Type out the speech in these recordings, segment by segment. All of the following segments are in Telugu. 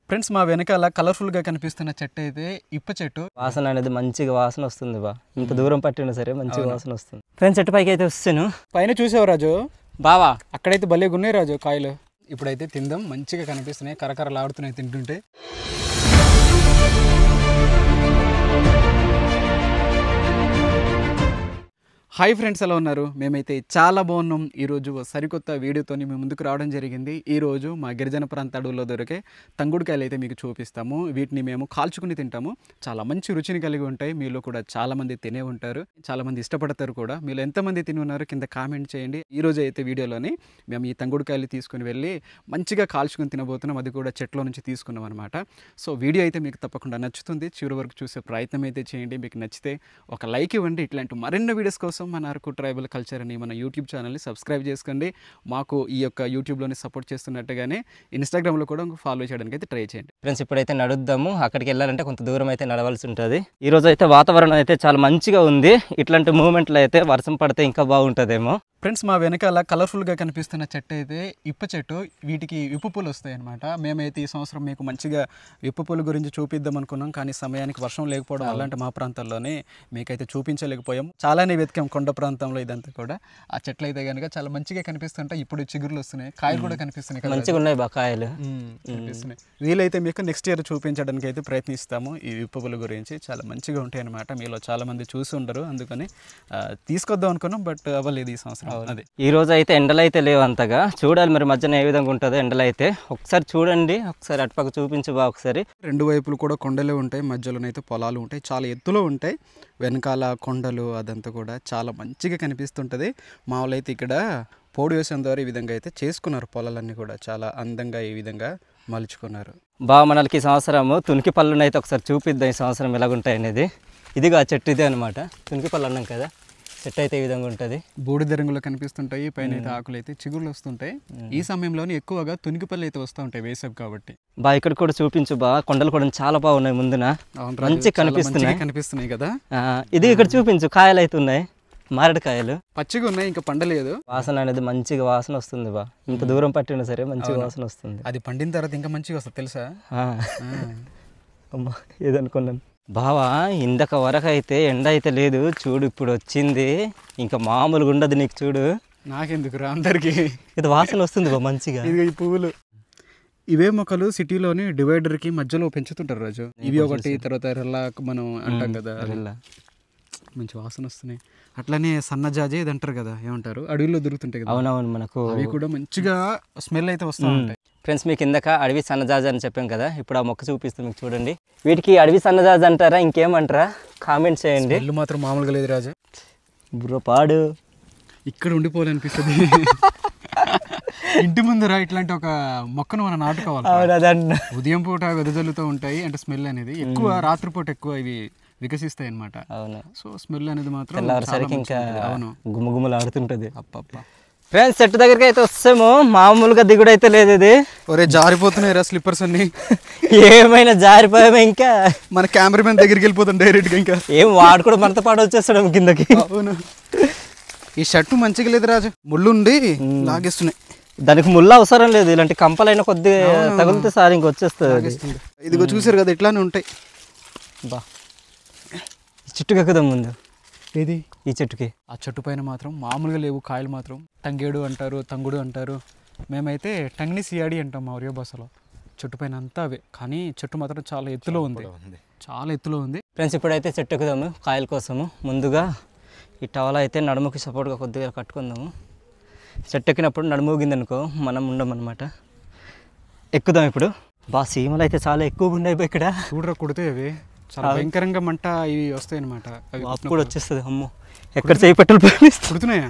ఫ్రెండ్స్ మా వెనకాల కలర్ఫుల్ గా కనిపిస్తున్న చెట్టు అయితే ఇప్ప చెట్టు. వాసన అనేది మంచిగా వాసన వస్తుంది బా. ఇంత దూరం పట్టినా సరే మంచిగా వాసన వస్తుంది. ఫ్రెండ్స్ చెట్టు పైకి అయితే వస్తాను. పైన చూసావు రాజు బావా, అక్కడైతే భలే ఉన్నాయి రాజు కాయలు. ఇప్పుడైతే తిందాం, మంచిగా కనిపిస్తున్నాయి, కరకరలాడుతున్నాయి తింటుంటే. హాయ్ ఫ్రెండ్స్, ఎలా ఉన్నారు? మేమైతే చాలా బాగున్నాం. ఈరోజు సరికొత్త వీడియోతో మేము ముందుకు రావడం జరిగింది. ఈరోజు మా గిరిజన ప్రాంత అడవుల్లో దొరికే తంగుడుకాయలు అయితే మీకు చూపిస్తాము. వీటిని మేము కాల్చుకుని తింటాము. చాలా మంచి రుచిని కలిగి ఉంటాయి. మీలో కూడా చాలామంది తినే ఉంటారు, చాలామంది ఇష్టపడతారు కూడా. మీరు ఎంతమంది తిని ఉన్నారో కింద కామెంట్ చేయండి. ఈరోజు అయితే వీడియోలోని మేము ఈ తంగుడుకాయలు తీసుకుని వెళ్ళి మంచిగా కాల్చుకుని తినబోతున్నాం. అది కూడా చెట్లో నుంచి తీసుకున్నాం అనమాట. సో వీడియో అయితే మీకు తప్పకుండా నచ్చుతుంది. చివరి వరకు చూసే ప్రయత్నం అయితే చేయండి. మీకు నచ్చితే ఒక లైక్ ఇవ్వండి. ఇట్లాంటి మరిన్ని వీడియోస్ కోసం మన అరకు ట్రైబల్ కల్చర్ అని మన యూట్యూబ్ ఛానల్ని సబ్స్క్రైబ్ చేసుకోండి. మాకు ఈ యొక్క యూట్యూబ్లోని సపోర్ట్ చేస్తున్నట్టుగానే ఇన్స్టాగ్రామ్లో కూడా ఫాలో చేయడానికి అయితే ట్రై చేయండి. ఫ్రెండ్స్ ఇప్పుడైతే నడుద్దాము. అక్కడికి వెళ్ళాలంటే కొంత దూరం అయితే నడవాల్సి ఉంటుంది. ఈరోజు అయితే వాతావరణం అయితే చాలా మంచిగా ఉంది. ఇట్లాంటి మూమెంట్లో అయితే వర్షం పడితే ఇంకా బాగుంటుందేమో. ఫ్రెండ్స్ మా వెనకాల కలర్ఫుల్గా కనిపిస్తున్న చెట్టు అయితే ఇప్ప చెట్టు. వీటికి విప్పు పూలు వస్తాయి అనమాట. మేమైతే ఈ సంవత్సరం మీకు మంచిగా విప్పు పూల గురించి చూపిద్దాం అనుకున్నాం, కానీ సమయానికి వర్షం లేకపోవడం అలాంటి మా ప్రాంతాల్లోనే మీకైతే చూపించలేకపోయాం. చాలానే వెతికాం కొండ ప్రాంతంలో ఇదంతా కూడా. ఆ చెట్లు అయితే కనుక చాలా మంచిగా కనిపిస్తుంటాయి. ఇప్పుడు చిగురులు వస్తున్నాయి, కాయలు కూడా కనిపిస్తున్నాయి, మంచిగా ఉన్నాయి బా కాయలు కనిపిస్తున్నాయి. వీలైతే మీకు నెక్స్ట్ ఇయర్ చూపించడానికి అయితే ప్రయత్నిస్తాము. ఈ విప్పు పూల గురించి చాలా మంచిగా ఉంటాయి అనమాట. మీలో చాలా మంది చూసి ఉండరు, అందుకని తీసుకొద్దాం అనుకున్నాం, బట్ అవ్వలేదు ఈ సంవత్సరం. ఈ రోజు అయితే ఎండలు అయితే లేవు అంతగా. చూడాలి మరి మధ్యాహ్నం ఏ విధంగా ఉంటుందో ఎండలు అయితే. ఒకసారి చూడండి, ఒకసారి అటుపక్క చూపించు బా. ఒకసారి రెండు వైపులు కూడా కొండలే ఉంటాయి, మధ్యలోనైతే పొలాలు ఉంటాయి, చాలా ఎత్తులో ఉంటాయి. వెనకాల కొండలు అదంతా కూడా చాలా మంచిగా కనిపిస్తుంటుంది. మామూలు అయితే ఇక్కడ పోడు వ్యవసాయం ద్వారా ఈ విధంగా అయితే చేసుకున్నారు. పొలాలన్నీ కూడా చాలా అందంగా ఈ విధంగా మలుచుకున్నారు. బా మనకి ఈ సంవత్సరము తునికి పళ్ళును అయితే ఒకసారి చూపిద్దాం. ఈ సంవత్సరం ఎలాగుంటాయి అనేది. ఇదిగా చెట్టు ఇదే అనమాట. తునికి పళ్ళు అన్నాం కదా, చెట్టు అయితే ఈ విధంగా ఉంటుంది. బూడిద రంగులో కనిపిస్తుంటాయి. పైన అయితే ఆకులు అయితే చిగురులు వస్తుంటాయి. ఈ సమయంలోనే ఎక్కువగా తునిగిపల్లి అయితే వస్తూ ఉంటాయి వేసవి కాబట్టి. బా ఇక్కడ కూడా చూపించు బా. కొండలు కూడా చాలా బాగున్నాయి, ముందున మంచి కనిపిస్తున్నాయి కదా. ఇది ఇక్కడ చూపించు, కాయలు అయితే ఉన్నాయి, మారడికాయలు పచ్చిగా ఉన్నాయి, ఇంకా పండలేదు. వాసన అనేది మంచిగా వాసన వస్తుంది బా. ఇంత దూరం పట్టినా సరే మంచిగా వాసన వస్తుంది. అది పండిన తర్వాత ఇంకా మంచిగా వస్తుంది తెలుసా. అమ్మా ఏదనుకున్నాను బావా. ఇందక వరకు అయితే ఎండ అయితే లేదు, చూడు ఇప్పుడు వచ్చింది. ఇంకా మామూలుగా ఉండదు నీకు. చూడు, నాకెందుకురా అందరికి ఇది వాసన వస్తుంది బా మంచిగా. ఇది ఈ పువ్వులు ఇవే మొక్కలు సిటీలోని డివైడర్ కి మధ్యలో పెంచుతుంటారు రాజు. ఇవి ఒకటి, తర్వాత రెల్లా మనం అంటాం కదా, మంచి వాసన వస్తున్నాయి. అట్లనే సన్నజాజి ఇది అంటారు కదా, ఏమంటారు, అడవిలో దొరుకుతుంటాయి కదా. అవునవును, మనకు అవి కూడా మంచిగా స్మెల్ అయితే వస్తూ ఉంటాయి. ఫ్రెండ్స్ మీకు ఇందాక అడవి సన్నజాజి అని చెప్పాం కదా, ఇప్పుడు ఆ మొక్క చూపిస్తాం మీకు. చూడండి, వీటికి అడవి సన్నజాజి అంటారా ఇంకేమంటారా కామెంట్ చేయండి. ఇల్లు మాత్రం మామూలుగా లేదు రాజు. బుర్రపాడు ఇక్కడ ఉండిపోవాలనిపిస్తుంది. ఇంటి ముందర ఇట్లాంటి ఒక మొక్కను మనం నాటుకోవాలి. ఉదయం పూట వెదజల్లుతూ ఉంటాయి, అంటే స్మెల్ అనేది ఎక్కువ. రాత్రిపూట ఎక్కువ ఇవి వికసిస్తాయి అన్నమాట. అవును. సో స్మెల్ అనేది మాత్రం తెల్లవారుసరికి ఇంకా గుమ్మగుమ్మలు ఆడుతుంటది. అప్పప్ప. ఫ్రెండ్స్ చెట్టు దగ్గరికి అయితే వస్తాము. మామూలుగా దిగుడు అయితే లేదు. ఇది ఒరే జారిపోతున్నాయి రా స్లిప్పర్స్ అన్ని. ఏమైనా జారిపోయామే. ఇంకా మన కెమెరామెన్ దగ్గరికి వెళ్ళిపోతాం డైరెక్ట్ గా. ఇంకా ఏం వాడు కూడా మనతో పాటు వచ్చేస్తాడు కిందకి. అవును, ఈ షర్టు మంచిగా లేదు రాజు, ముళ్ళుండి లాగేస్తున్నాయి. దానికి ముళ్ళు అవసరం లేదు, ఇలాంటి కంపలైనా కొద్దిగా తగిలితే సార్ ఇంకొచ్చేస్తుంది. ఇదిగో చూసారు కదా, ఇట్లానే ఉంటాయి బా. చెట్టుకి ఎక్కుదాం ముందు. ఏది ఈ చెట్టుకి? ఆ చెట్టు పైన మాత్రం మామూలుగా లేవు కాయలు మాత్రం. తంగేడు అంటారు, తంగుడు అంటారు. మేమైతే టంగిని సియాడి అంటాం మా ఒరియో భాషలో. చెట్టు పైన అంతా అవే, కానీ చెట్టు మాత్రం చాలా ఎత్తులో ఉంది, చాలా ఎత్తులో ఉంది. ఫ్రెండ్స్ ఇప్పుడైతే చెట్టు ఎక్కుదాము కాయల కోసము. ముందుగా ఈ టవల్ అయితే నడుముకి సపోర్ట్గా కొద్దిగా కట్టుకుందాము. చెట్టు ఎక్కినప్పుడు నడుము ఊగిందనుకో మనం ఉండమన్నమాట. ఎక్కుదాం ఇప్పుడు. బా సీమలు అయితే చాలా ఎక్కువగా ఉన్నాయి ఇక్కడ. చూడరా కుడితే అవి చాలా భయంకరంగా మంట ఇవి వస్తాయి అనమాట. అప్పుడు వచ్చేస్తుంది. అమ్మో, ఎక్కడ చేయి పెట్టలు కుడుతున్నాయా?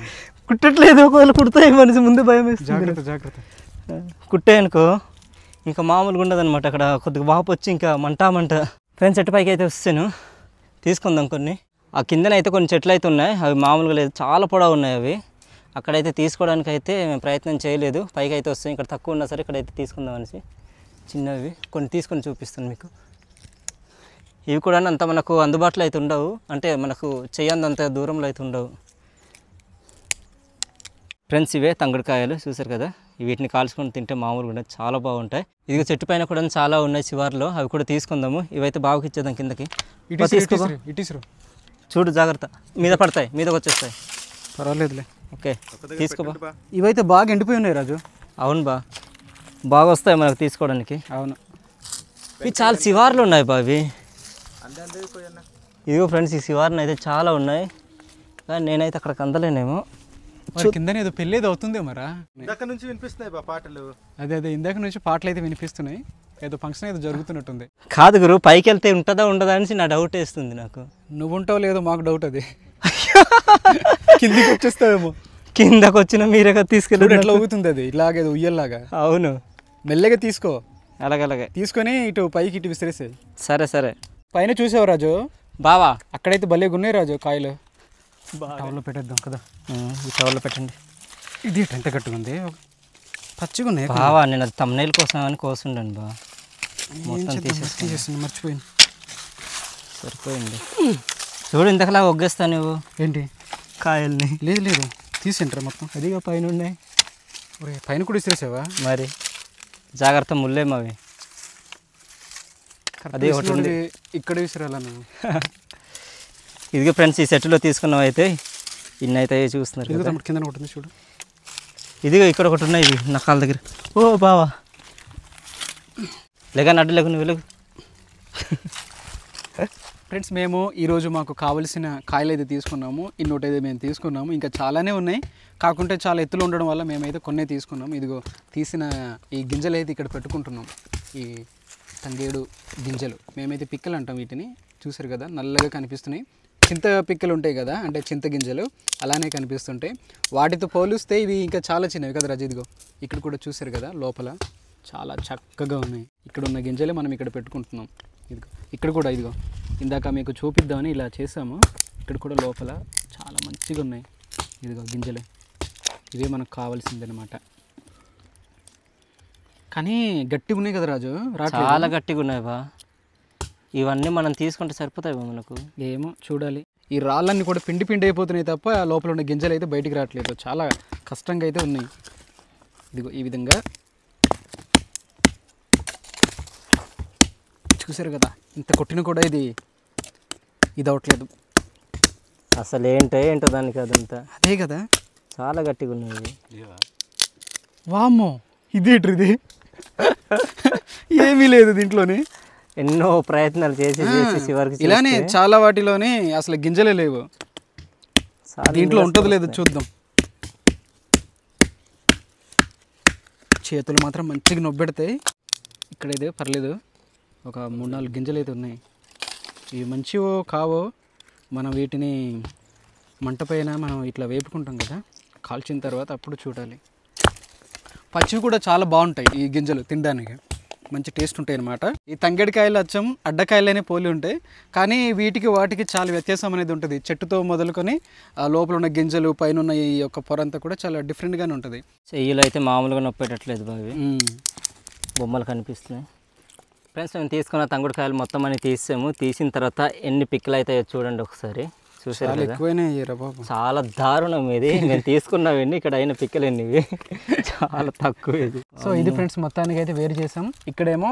కుట్టట్లేదు, ఒకవేళ కుడతాయి మనిషి ముందు భయం వేస్తుంది. జాగ్రత్త జాగ్రత్త. కుట్టాయనుకో ఇంకా మామూలుగా ఉండదు అనమాట. అక్కడ కొద్దిగా వాపు వచ్చి ఇంకా మంట. ఫ్రెండ్స్ చెట్టు పైకి అయితే వస్తాను, తీసుకుందాం కొన్ని. ఆ కిందన అయితే కొన్ని చెట్లు అయితే ఉన్నాయి, అవి మామూలుగా లేదు, చాలా పొడవు ఉన్నాయి అవి. అక్కడైతే తీసుకోవడానికి అయితే మేము ప్రయత్నం చేయలేదు. పైకి అయితే వస్తాయి, ఇక్కడ తక్కువ ఉన్నా సరే ఇక్కడైతే తీసుకుందాం అనేసి చిన్నవి కొన్ని తీసుకొని చూపిస్తాను మీకు. ఇవి కూడా అంత మనకు అందుబాటులో అయితే ఉండవు, అంటే మనకు చేయందంత దూరంలో అయితే ఉండవు. ఫ్రెండ్స్ ఇవే తంగుడుకాయలు చూసారు కదా, వీటిని కాల్చుకొని తింటే మామూలుగా ఉండదు, చాలా బాగుంటాయి. ఇదిగో చెట్టు పైన కూడా చాలా ఉన్నాయి శివార్లో, అవి కూడా తీసుకుందాము. ఇవైతే బాగా ఇచ్చేద్దాం కిందకి. ఇటీసరు చూడు జాగ్రత్త, మీద పడతాయి, మీదకి వచ్చేస్తాయి. పర్వాలేదులే. ఓకే తీసుకోబా. ఇవైతే బాగా ఎండిపోయి ఉన్నాయి రాజు. అవును బాగా వస్తాయి మనకు తీసుకోవడానికి. అవును, ఇవి చాలా శివార్లు ఉన్నాయి ఇవి. ఇదిగో ఫ్రెండ్స్, ఈ శివార్లు అయితే చాలా ఉన్నాయి, కానీ నేనైతే అక్కడికి అందలేనేమో. కింద ఏదో పెళ్ళి ఏదో అవుతుంది మరా. ఇందాక నుంచి వినిపిస్తున్నాయి పాటలు. అదే ఇందాక నుంచి పాటలు అయితే వినిపిస్తున్నాయి. ఏదో ఫంక్షన్ ఏదో జరుగుతున్నట్టుంది. కాదు గురు, పైకి వెళ్తే ఉంటుందా ఉండదా అని నా డౌట్ వేస్తుంది నాకు. నువ్వు ఉంటావు లేదో మాకు డౌట్ అది. కిందికి వచ్చేస్తావేమో. కిందకు వచ్చిన మీరే కదా తీసుకెళ్ళి. ఎట్లా అవుతుంది అది, ఇలాగేదో ఉయ్యల్లాగా. అవును, మెల్లగా తీసుకో. అలాగే తీసుకొని ఇటు పైకి ఇటు విసిరేసాయి. సరే. పైన చూసావు రాజు బావా, అక్కడైతే భలే ఉన్నాయి రాజు కాయలు. టవల్లో పెట్టేద్దాం కదా. ఈ టవర్లో పెట్టండి. ఇది ఎంత కట్టుకుంది, పచ్చిగా ఉన్నాయి బావా. నేను అది తమ్నైల్ కోసం అని కోసుండండి బా. మొత్తం తీసేస్తుంది, మర్చిపోయింది. సరిపోయింది. చూడు ఇంతకలా ఒగ్గేస్తాను నువ్వు. ఏంటి కాయల్ని? లేదు తీసింటారా మొత్తం. అదిగా పైన ఉన్నాయి. పైన కూడా విసిరేసావా? మరి జాగ్రత్త, ముల్లేమో అవి. అదే ఒకటి ఇక్కడ విసిరాలా నువ్వు. ఇదిగో ఫ్రెండ్స్, ఈ సెట్లో తీసుకున్నావు అయితే ఇన్ని అయితే చూస్తున్నారు కదా. కింద ఉంటుంది చూడు. ఇదిగో ఇక్కడ ఒకటి ఉన్నాయి, ఇవి నా కాళ్ళ దగ్గర. ఓ బావా, అడ్డు లేకు నువ్వు వెలుగు. ఫ్రెండ్స్, మేము ఈరోజు మాకు కావలసిన కాయలు అయితే తీసుకున్నాము. ఇన్నోటి అయితే మేము తీసుకున్నాము. ఇంకా చాలానే ఉన్నాయి, కాకుంటే చాలా ఎత్తులు ఉండడం వల్ల మేమైతే కొన్నే తీసుకున్నాము. ఇదిగో తీసిన ఈ గింజలు అయితే ఇక్కడ పెట్టుకుంటున్నాం. ఈ తంగేడు గింజలు మేమైతే పిక్కలు అంటాం వీటిని. చూసారు కదా, నల్లగా కనిపిస్తున్నాయి. చింత పిక్కలు ఉంటాయి కదా, అంటే చింత గింజలు అలానే కనిపిస్తుంటాయి. వాటితో పోలిస్తే ఇవి ఇంకా చాలా చిన్నవి కదా రాజు. ఇదిగో ఇక్కడ కూడా చూసారు కదా, లోపల చాలా చక్కగా ఉన్నాయి. ఇక్కడ ఉన్న గింజలే మనం ఇక్కడ పెట్టుకుంటున్నాం. ఇదిగో ఇక్కడ కూడా ఇదిగో ఇందాక మీకు చూపిద్దామని ఇలా చేసాము. ఇక్కడ కూడా లోపల చాలా మంచిగా ఉన్నాయి. ఇదిగో గింజలు, ఇవే మనకు కావాల్సిందనమాట. కానీ గట్టిగా ఉన్నాయి కదా రాజు. చాలా గట్టిగా ఉన్నాయి బా. ఇవన్నీ మనం తీసుకుంటే సరిపోతాయి మనకు. ఏమో చూడాలి. ఈ రాళ్ళన్నీ కూడా పిండి అయిపోతున్నాయి తప్ప లోపల ఉన్న గింజలు అయితే బయటికి రావట్లేదు. చాలా కష్టంగా అయితే ఉన్నాయి. ఇదిగో ఈ విధంగా చూసారు కదా, ఇంత కొట్టిన కూడా ఇది అవట్లేదు. అసలు ఏంటో దానికి అదంతా. అదే కదా, చాలా గట్టిగా ఉన్నాయి. వామ్మో, ఇది ఏమీ లేదు దీంట్లోని. ఎన్నో ప్రయత్నాలు చేసి చివరికి ఇలానే చాలా వాటిలోనే అసలు గింజలే లేవు. దీంట్లో ఉంటుంది లేదు చూద్దాం. చేతులు మాత్రం మంచిగా నొబ్బెడతాయి. ఇక్కడైతే పర్లేదు, ఒక 3-4 గింజలు అయితే ఉన్నాయి. ఇవి మంచివో కావో మనం వీటిని మంట పైన మనం ఇట్లా వేపుకుంటాం కదా, కాల్చిన తర్వాత అప్పుడు చూడాలి. పచ్చివి కూడా చాలా బాగుంటాయి ఈ గింజలు, తినడానికి మంచి టేస్ట్ ఉంటాయి అన్నమాట. ఈ తంగేడికాయలు అచ్చం అడ్డకాయలనే పోలి ఉంటాయి, కానీ వీటికి వాటికి చాలా వ్యత్యాసం అనేది ఉంటుంది. చెట్టుతో మొదలుకొని లోపల ఉన్న గింజలు, పైన ఉన్న ఈ యొక్క పొరంతా కూడా చాలా డిఫరెంట్గానే ఉంటుంది. చెయ్యిలు అయితే మామూలుగా నొప్పేటట్లేదు బావి. బొమ్మలు కనిపిస్తున్నాయి. ఫ్రెండ్స్, మేము తీసుకున్న తంగుడుకాయలు మొత్తం అని తీసిన తర్వాత ఎన్ని పిక్కలు అవుతాయో చూడండి ఒకసారి. చూసారు కదా, చాలా దారుణం ఇది. నేను తీసుకున్నవన్నీ ఇక్కడ అయిన పిక్కలు ఎన్నివి, చాలా తక్కువ ఇది. సో ఇది ఫ్రెండ్స్, మొత్తానికి అయితే వేరు చేసాం. ఇక్కడేమో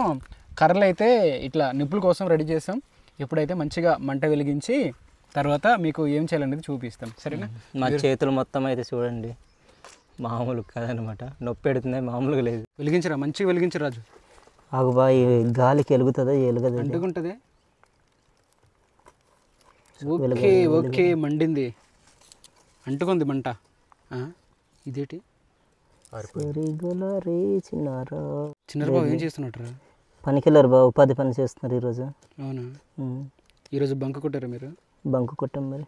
కర్రలు అయితే ఇట్లా నిప్పుల కోసం రెడీ చేసాం. ఎప్పుడైతే మంచిగా మంట వెలిగించి తర్వాత మీకు ఏం చేయాలనేది చూపిస్తాం, సరేనా? మా చేతులు మొత్తం అయితే చూడండి, మామూలు కాదనమాట. నొప్పి పెడుతుంది, మామూలుగా లేదు. వెలిగించరా, మంచిగా వెలిగించు రాజు. ఆగుబా, గాలికి వెలుగుతుందా ఎలుగదా? అంటుకుంటుంది. ఓకే మండింది, అంటుకుంది మంట. ఇదేంటి చిన్నారు బాబు, ఏం చేస్తున్నట్టు? పనికి వెళ్ళారు బాబు, ఉపాధి పని చేస్తున్నారు ఈరోజు. అవునా, ఈరోజు బంక్ కొట్టారా మీరు? బంక్ కొట్టాం మరి.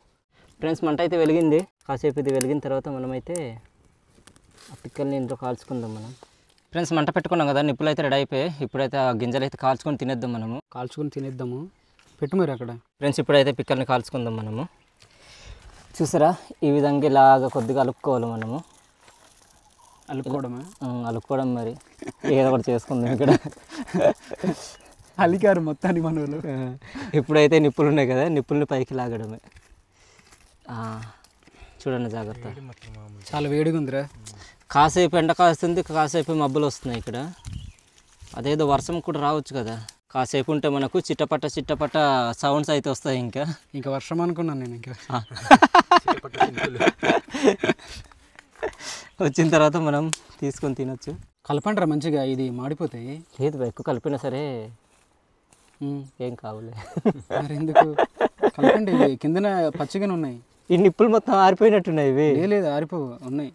ఫ్రెండ్స్, మంట అయితే వెలిగింది. కాసేపు ఇది వెలిగిన తర్వాత మనమైతే ఆ పిక్కల్ని ఇంట్లో కాల్చుకుందాం మనం. ఫ్రెండ్స్, మంట పెట్టుకున్నాం కదా, నిప్పులు అయితే రెడీ అయిపోయాయి. ఇప్పుడైతే ఆ గింజలు అయితే కాల్చుకొని తినేద్దాం మనము. కాల్చుకొని తినేద్దాము, పెట్టు మరి అక్కడ. ఫ్రెండ్స్, ఇప్పుడైతే పిక్కల్ని కాల్చుకుందాం మనము. చూసారా, ఈ విధంగా ఇలాగ కొద్దిగా అలుపుకోవాలి మనము. అలుపుకోవడం మరి ఏదో ఒకటి చేసుకుందాం ఇక్కడ. అలికారు మొత్తాన్ని మన వాళ్ళు. ఇప్పుడైతే నిప్పులు ఉన్నాయి కదా, నిప్పుల్ని పైకి లాగడమే. చూడండి జాగ్రత్త, చాలా వేడిగా ఉందిరా. కాసేపు ఎండ కాస్తుంది, కాసేపు మబ్బులు వస్తున్నాయి ఇక్కడ. అదేదో వర్షం కూడా రావచ్చు కదా. కాసేపు ఉంటే మనకు చిట్టపట్ట చిట్టపట్ట సౌండ్స్ అయితే వస్తాయి. ఇంకా వర్షం అనుకున్నాను నేను. ఇంకా వచ్చిన తర్వాత మనం తీసుకొని తినొచ్చు. కలపంటారా మంచిగా, ఇది మాడిపోతాయి. లేదు ఎక్కువ కలిపినా సరే ఏం కావులే. మరి ఎందుకు కలపండి, ఇవి కిందన పచ్చిగానే ఉన్నాయి. ఈ నిప్పులు మొత్తం ఆరిపోయినట్టున్నాయి ఇవి. లేదు ఆరిపో ఉన్నాయి.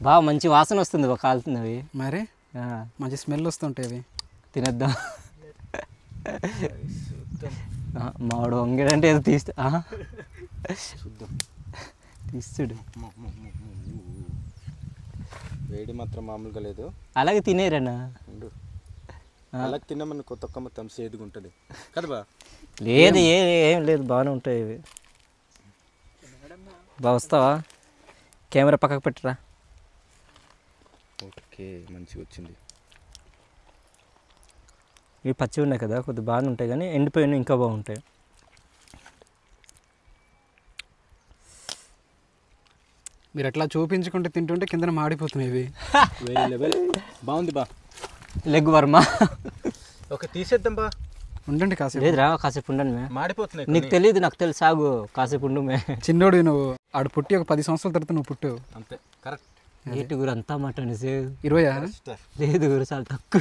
బాగా మంచి వాసన వస్తుంది బాగా కాలుతున్నవి. మరి మంచి స్మెల్ వస్తుంటాయి అవి. తినేద్దాం. మావాడు వంగడంటే ఏదో తీస్తుడు. వేడి మాత్రం మామూలుగా లేదు. అలాగే తినేరన్నా. అలా తిన్నామని కొత్త మొత్తం సేదుగా ఉంటుంది కదా బా. లేదు ఏం లేదు, బాగానే ఉంటాయి ఇవి. బాగా వస్తావా? కెమెరా పక్కకు పెట్టరా. ఓకే మంచిగా వచ్చింది. ఇవి పచ్చి ఉన్నాయి కదా, కొద్దిగా బాగానే ఉంటాయి, కానీ ఎండిపోయిన ఇంకా బాగుంటాయి. మీరు ఎట్లా చూపించుకుంటే తింటుంటే కింద మాడిపోతున్నాయి ఇవి. వేరే లెవెల్ బాగుంది బా. లెగ్ వర్మ. ఓకే తీసేద్దాం బా. ఉండండి కాసేపు. లేదురా కాసేపు ఉండండి మే. మాడిపోతున్నాయి. నీకు తెలియదు, నాకు తెలుసు. సాగు కాసేపు ఉండు మే. చిన్నోడు నువ్వు. ఆడు పుట్టి ఒక 10 సంవత్సరాల తర్వాత నువ్వు పుట్టు. అంతే కరెక్ట్. ఏంటి గురు అంతా మటన్ 20? లేదు గురు, చాలా తక్కువ.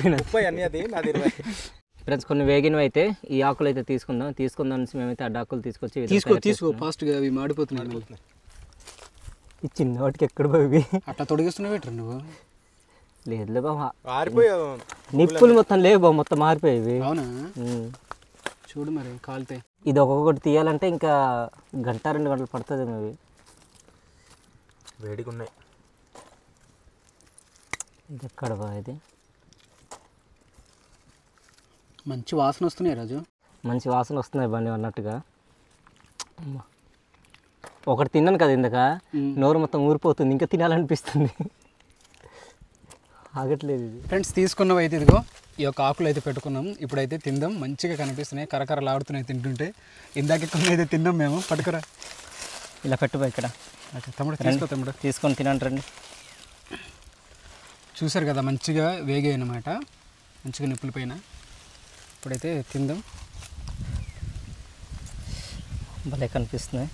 ఫ్రెండ్స్ కొన్ని వేగినవి అయితే ఈ ఆకులు అయితే తీసుకుందాం అనేసి మేమైతే ఆ ఆకులు తీసుకొచ్చి తీసుకో ఫాస్ట్గా, అవి మాడిపోతున్నాయి. ఈ చిన్న వాటికి ఎక్కడ పోయి అట్లా తొడిగిస్తున్నావు పెట్టరు నువ్వు. లేదులే బాబా, ఆరిపోయావు. నిప్పులు మొత్తం లేవు బాబు, మొత్తం మారిపోయేవి. అవునా? చూడు మరి కాలితే. ఇది ఒక్కొక్కటి తీయాలంటే ఇంకా 1-2 గంటలు పడుతుంది అవి. వేడిగా ఉన్నాయి. ఇది ఎక్కడ బా, ఇది మంచి వాసన వస్తున్నాయి రాజు. మంచి వాసన వస్తున్నాయి బండి అన్నట్టుగా. ఒకటి తిన్నాను కదా ఇందాక, నోరు మొత్తం ఊరిపోతుంది, ఇంకా తినాలనిపిస్తుంది. ఆగట్లేదు ఇది. ఫ్రెండ్స్ తీసుకున్నవి అయితే ఇదిగో ఈ యొక్క ఆకులు అయితే పెట్టుకున్నాం. ఇప్పుడైతే తిందాం. మంచిగా కనిపిస్తున్నాయి, కరకరలాడుతున్నాయి తింటుంటే. ఇందాక కొన్ని అయితే తిన్నాం మేము. పట్టుకురా, ఇలా పెట్టుబో ఇక్కడ. తమ్ముడు తీసుకో. తమ్ముడు తీసుకొని తినండి. చూసారు కదా మంచిగా వేగాయి అన్నమాట, మంచిగా నిప్పుల పైన. ఇప్పుడైతే తిందాం. భలే కనిపిస్తున్నాయి.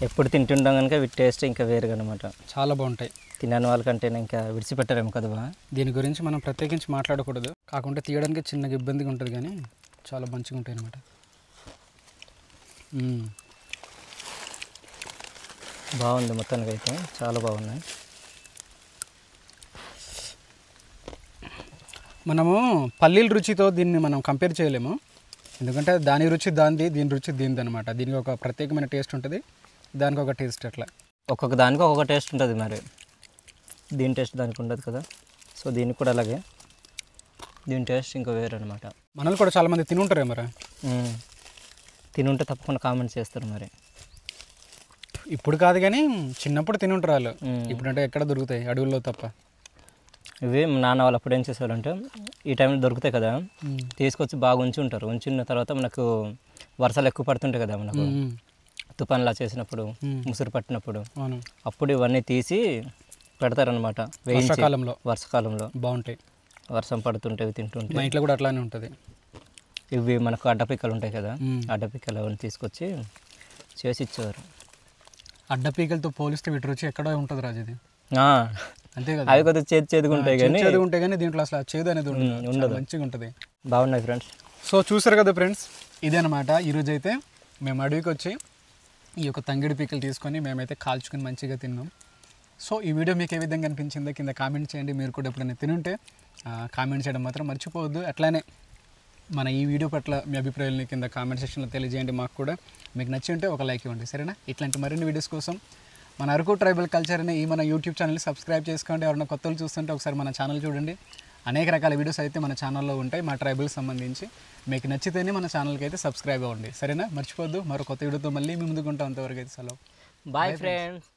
ఎప్పుడు తింటుంటాం కనుక వీటి టేస్ట్ ఇంకా వేరుగా అనమాట. చాలా బాగుంటాయి. తినని వాళ్ళకంటే ఇంకా విడిచిపెట్టారేమో కదా బా. దీని గురించి మనం ప్రత్యేకించి మాట్లాడకూడదు, కాకుంటే తీయడానికి చిన్నగా ఇబ్బందిగా ఉంటుంది, కానీ చాలా మంచిగా ఉంటాయి అన్నమాట. బాగుంది మొత్తానికి అయితే, చాలా బాగున్నాయి. మనము పల్లీల రుచితో దీన్ని మనం కంపేర్ చేయలేము, ఎందుకంటే దాని రుచి దానిది, దీని రుచి దీనిది అనమాట. దీనికి ఒక ప్రత్యేకమైన టేస్ట్ ఉంటుంది, దానికి ఒక టేస్ట్. అట్లా ఒక్కొక్క దానికి ఒక్కొక్క టేస్ట్ ఉంటుంది. మరి దీని టేస్ట్ దానికి ఉండదు కదా, సో దీనికి కూడా అలాగే. దీని టేస్ట్ ఇంకా వేరే అనమాట. మనల్ని కూడా చాలామంది తినుంటారే మరి. తినుంటే తప్పకుండా కామెంట్స్ చేస్తారు. మరి ఇప్పుడు కాదు కానీ చిన్నప్పుడు తినుంటారు వాళ్ళు. ఇప్పుడంటే ఎక్కడ దొరుకుతాయి, అడవుల్లో తప్ప. ఇవి నాన్న వాళ్ళు అప్పుడు ఏం చేసేవాళ్ళంటే, ఈ టైంలో దొరుకుతాయి కదా, తీసుకొచ్చి బాగా ఉంచిన తర్వాత మనకు వర్షాలు ఎక్కువ పడుతుంటాయి కదా, మనకు తుఫాన్లా చేసినప్పుడు, ముసురు పట్టినప్పుడు, అప్పుడు ఇవన్నీ తీసి పెడతారనమాట. వర్షాకాలంలో బాగుంటాయి. వర్షం పడుతుంటే తింటుంటే. మా ఇంట్లో కూడా అట్లానే ఉంటుంది. ఇవి మనకు అడ్డపిక్కలు ఉంటాయి కదా, అడ్డపిక్కలు అవన్నీ తీసుకొచ్చి చేసి ఇచ్చేవారు. అడ్డపీకలతో పోలిస్తే వీటి రుచి ఎక్కడో ఉంటుంది రాజు. ఇది అంతే కదా, అవి కొద్దిగా చేదుగా ఉంటాయి కానీ దీంట్లో అసలు చేదు అనేది ఉండదు, మంచిగా ఉంటుంది. బాగున్నాయి ఫ్రెండ్స్. సో చూసారు కదా ఫ్రెండ్స్, ఇదేనమాట ఈరోజు అయితే మేము అడవికి వచ్చి ఈ యొక్క తంగిడి పీకలు తీసుకొని మేమైతే కాల్చుకొని మంచిగా తిన్నాం. సో ఈ వీడియో మీకు ఏ విధంగా అనిపించిందో కింద కామెంట్ చేయండి. మీరు కూడా ఎప్పుడైనా తినుంటే కామెంట్ చేయడం మాత్రం మర్చిపోవద్దు. అట్లానే మన ఈ వీడియో పట్ల మీ అభిప్రాయాలని కింద కామెంట్ సెక్షన్లో తెలియజేయండి. మాకు కూడా మీకు నచ్చి ఉంటే ఒక లైక్ ఇవ్వండి, సరేనా? ఇట్లాంటి మరిన్ని వీడియోస్ కోసం మన అరకు ట్రైబల్ కల్చర్ అనే ఈ మన యూట్యూబ్ ఛానల్ని సబ్స్క్రైబ్ చేసుకోండి. ఎవరైనా కొత్తలు చూస్తుంటే ఒకసారి మన ఛానల్ చూడండి. అనేక రకాల వీడియోస్ అయితే మన ఛానల్లో ఉంటాయి మా ట్రైబల్కి సంబంధించి. మీకు నచ్చితేనే మన ఛానల్కి అయితే సబ్స్క్రైబ్ అవ్వండి, సరేనా? మర్చిపోద్దు. మరో కొత్త వీడియోతో మళ్ళీ మీ ముందుకు ఉంటాం. అంతవరకు అయితే సెలవు. Bye friends.